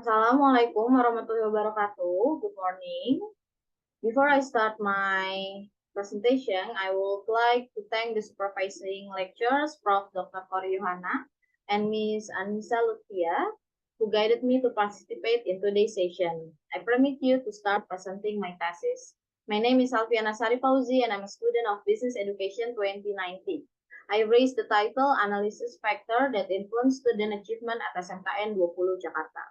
Assalamualaikum warahmatullahi wabarakatuh. Good morning. Before I start my presentation, I would like to thank the supervising lecturers, Prof. Dr. Corry Yohana and Ms. Annisa Lutfia, who guided me to participate in today's session. I permit you to start presenting my thesis. My name is Alviana Sachri Fauzie, and I'm a student of Business Education 2019. I raised the title Analysis Factor that Influence Student Achievement at SMKN 20 Jakarta.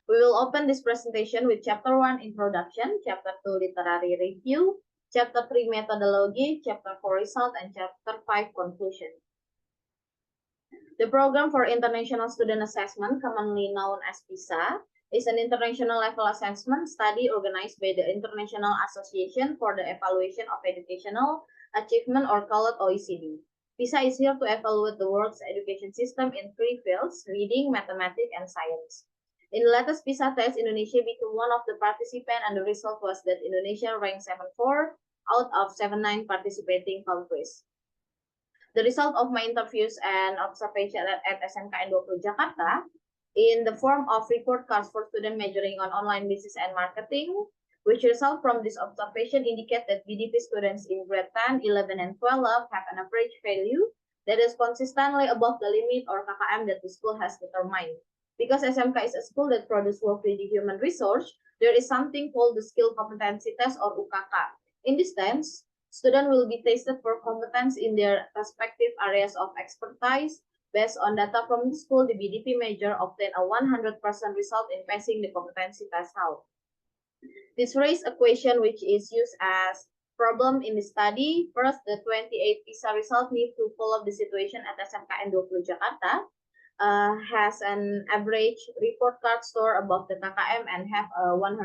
We will open this presentation with Chapter 1, Introduction, Chapter 2, Literary Review, Chapter 3, Methodology, Chapter 4, Result, and Chapter 5, Conclusion. The Program for International Student Assessment, commonly known as PISA, is an international level assessment study organized by the International Association for the Evaluation of Educational Achievement, or called OECD. PISA is here to evaluate the world's education system in three fields: reading, mathematics, and science. In the latest PISA test, Indonesia became one of the participants, and the result was that Indonesia ranked 74 out of 79 participating countries. The result of my interviews and observation at SMKN 20 Jakarta in the form of report cards for students majoring on online business and marketing, which result from this observation indicate that BDP students in grade 10, 11, and 12 have an average value that is consistently above the limit or KKM that the school has determined. Because SMK is a school that produces work-ready human resource, there is something called the Skill Competency Test, or UKK. In this test, students will be tested for competence in their respective areas of expertise. Based on data from the school, the BDP major obtained a 100% result in passing the competency test out. This raises a question which is used as problem in the study. First, the 28 PISA result need to follow the situation at SMKN 20 Jakarta. Has an average report card score above the KKM and have a 100%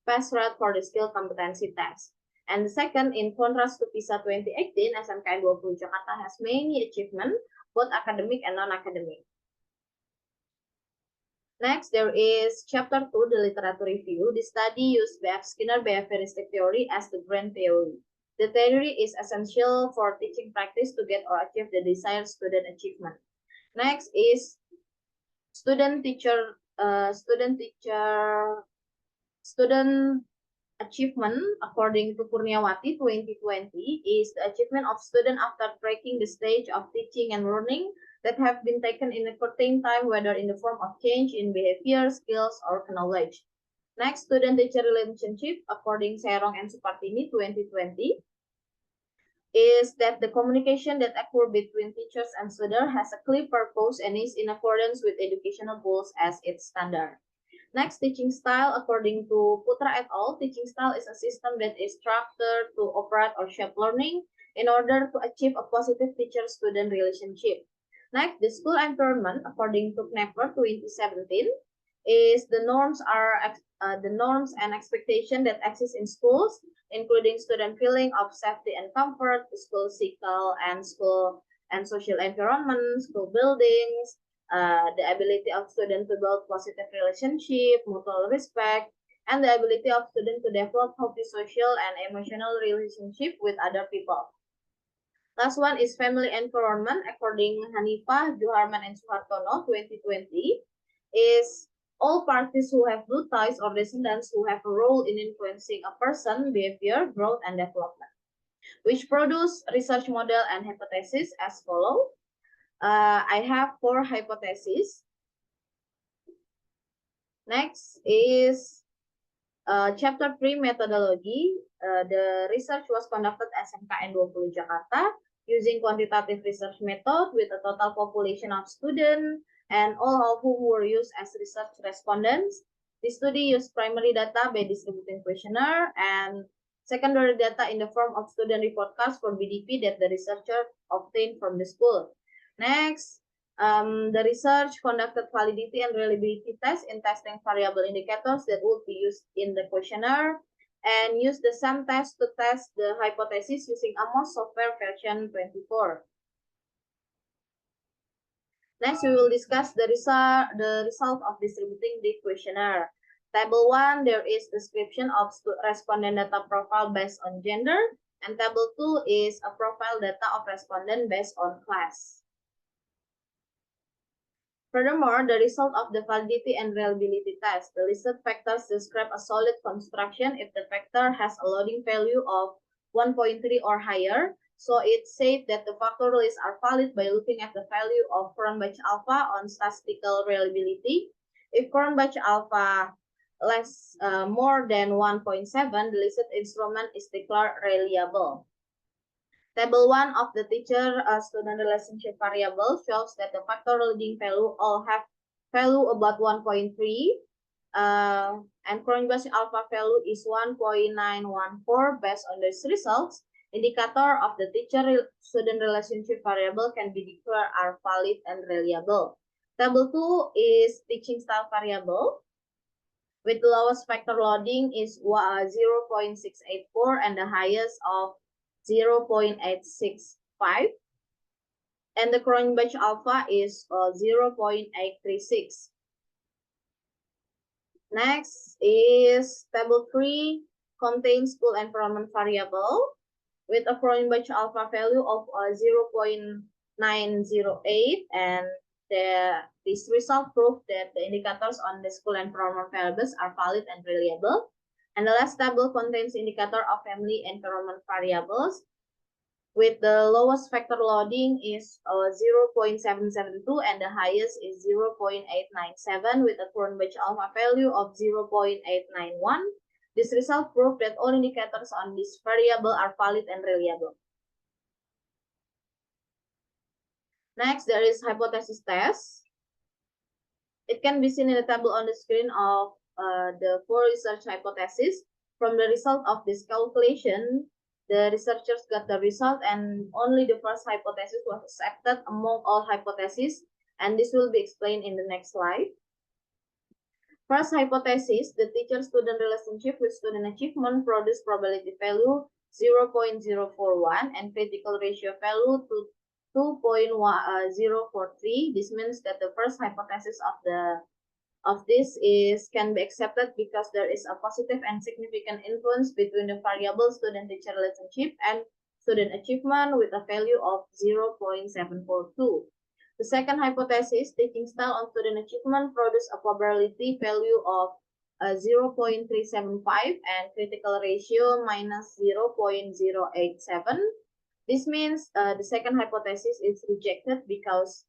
pass rate for the skill competency test. And the second, in contrast to PISA 2018, SMKN 20 Jakarta has many achievements, both academic and non-academic. Next, there is Chapter 2, the Literature Review. The study used B.F. Skinner behavioristic theory as the grand theory. The theory is essential for teaching practice to get or achieve the desired student achievement. Next is student achievement. According to Kurniawati 2020 is the achievement of student after breaking the stage of teaching and learning that have been taken in a certain time, whether in the form of change in behavior, skills, or knowledge. Next, student-teacher relationship. According Serong and Supartini 2020 is that the communication that occurs between teachers and students has a clear purpose and is in accordance with educational goals as its standard. Next, teaching style. According to Putra et al., teaching style is a system that is structured to operate or shape learning in order to achieve a positive teacher-student relationship. Next, the school environment. According to Knepper 2017, is the norms and expectations that exist in schools, including student feeling of safety and comfort, school cycle and social environment, school buildings, the ability of students to build positive relationship, mutual respect, and the ability of students to develop healthy social and emotional relationship with other people. Last one is family environment. According Hanifah, Juharman, and Suhartono 2020 is all parties who have blood ties or descendants who have a role in influencing a person's behavior, growth, and development, which produce research model and hypothesis as follows. I have 4 hypotheses. Next is Chapter 3, Methodology. The research was conducted at SMKN 20 Jakarta using quantitative research method with a total population of students and all of whom were used as research respondents. The study used primary data by distributing questionnaire and secondary data in the form of student report cards for BDP that the researcher obtained from the school. Next, the research conducted validity and reliability tests in testing variable indicators that would be used in the questionnaire and used the same test to test the hypothesis using AMOS software version 24. Next, we will discuss the result of distributing the questionnaire. Table 1, there is description of respondent data profile based on gender, and table 2 is a profile data of respondent based on class. Furthermore, the result of the validity and reliability test, the listed factors describe a solid construction if the factor has a loading value of 1.3 or higher. So it said that the factorials are valid by looking at the value of Cronbach alpha on statistical reliability. If Cronbach alpha more than 1.7, the listed instrument is declared reliable. Table 1 of the teacher-student relationship variable shows that the factor loading value all have value about 1.3, and Cronbach alpha value is 1.914. Based on these results, indicator of the teacher-student relationship variable can be declared are valid and reliable. Table 2 is teaching style variable, with the lowest factor loading is 0.684 and the highest of 0.865, and the Cronbach alpha is 0.836. Next is table 3, contains school environment variable with a Cronbach alpha value of 0.908, and this result proved that the indicators on the school environment variables are valid and reliable. And the last table contains indicator of family environment variables, with the lowest factor loading is 0.772 and the highest is 0.897 with a Cronbach alpha value of 0.891. This result proved that all indicators on this variable are valid and reliable. Next, there is hypothesis test. It can be seen in the table on the screen of the 4 research hypotheses. From the result of this calculation, the researchers got the result and only the first hypothesis was accepted among all hypotheses, and this will be explained in the next slide. First hypothesis, the teacher-student relationship with student achievement produce probability value 0.041 and critical ratio value to 2.043. This means that the first hypothesis of this can be accepted because there is a positive and significant influence between the variable student-teacher relationship and student achievement with a value of 0.742. The second hypothesis, teaching style on student achievement, produce a probability value of 0.375 and critical ratio minus 0.087. This means the second hypothesis is rejected because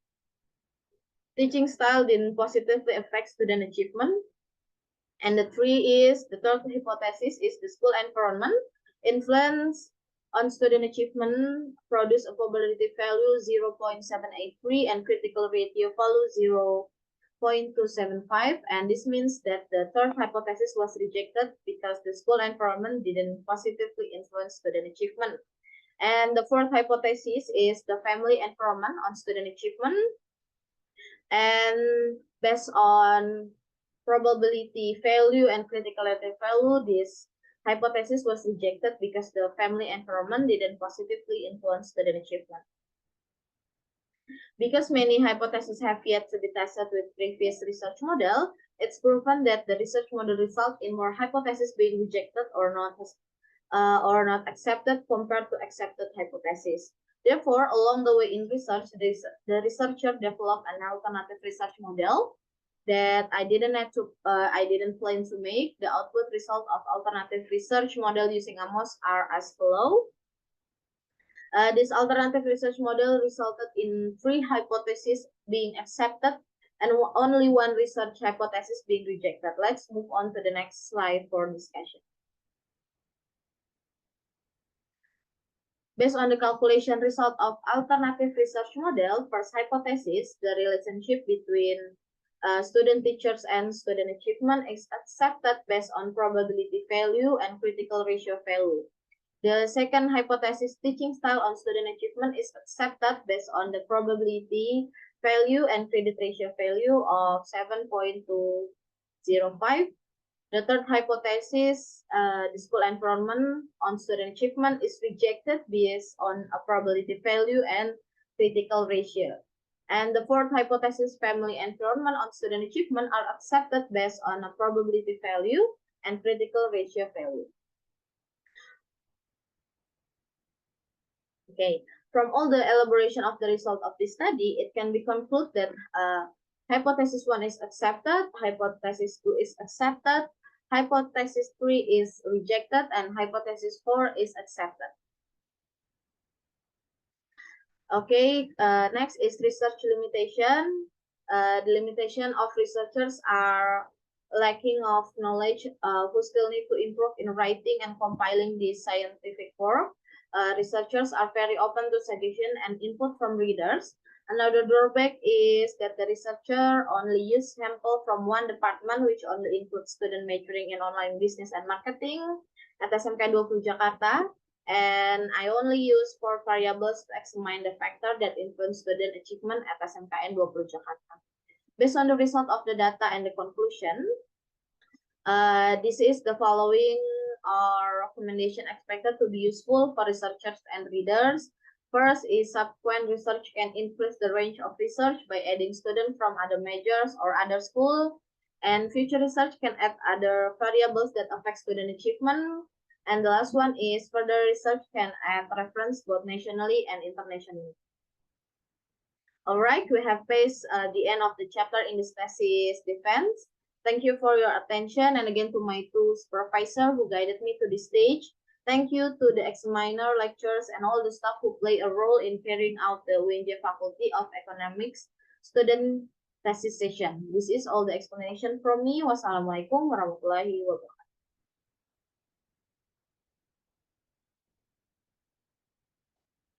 teaching style didn't positively affect student achievement. And the third hypothesis is the school environment influence on student achievement produce a probability value 0.783 and critical ratio value 0.275. And this means that the third hypothesis was rejected because the school environment didn't positively influence student achievement. And the fourth hypothesis is the family environment on student achievement. And based on probability value and critical ratio value, this hypothesis was rejected because the family environment didn't positively influence student achievement. Because many hypotheses have yet to be tested with previous research model, it's proven that the research model result in more hypotheses being rejected or not accepted compared to accepted hypotheses. Therefore, along the way in research, the researcher developed an alternative research model that I didn't plan to make. The output result of alternative research model using AMOS are as below. This alternative research model resulted in 3 hypotheses being accepted and only 1 research hypothesis being rejected. Let's move on to the next slide for discussion. Based on the calculation result of alternative research model, first hypothesis, the relationship between student teachers and student achievement is accepted based on probability value and critical ratio value. The second hypothesis, teaching style on student achievement, is accepted based on the probability value and credit ratio value of 7.205. The third hypothesis, the school environment on student achievement, is rejected based on a probability value and critical ratio. And the fourth hypothesis, family environment on student achievement, are accepted based on a probability value and critical ratio value. Okay, from all the elaboration of the result of this study, it can be concluded that Hypothesis 1 is accepted, hypothesis 2 is accepted, hypothesis 3 is rejected, and hypothesis 4 is accepted. Okay, next is research limitation. The limitation of researchers are lacking of knowledge who still need to improve in writing and compiling this scientific work. Researchers are very open to suggestion and input from readers. Another drawback is that the researcher only use sample from one department, which only includes student majoring in online business and marketing at SMKN 20 Jakarta. And I only use 4 variables to examine the factor that influence student achievement at SMKN 20 Jakarta. Based on the result of the data and the conclusion, this is the following recommendation expected to be useful for researchers and readers. First is subsequent research can increase the range of research by adding students from other majors or other school, and future research can add other variables that affect student achievement. And the last one is further research can add reference both nationally and internationally. All right, we have faced the end of the chapter in this thesis defense. Thank you for your attention, and again to my 2 supervisors who guided me to this stage. Thank you to the examiner, lecturers, and all the staff who play a role in carrying out the UNJ Faculty of Economics student thesis session. This is all the explanation from me. Wassalamualaikum warahmatullahi wabarakatuh.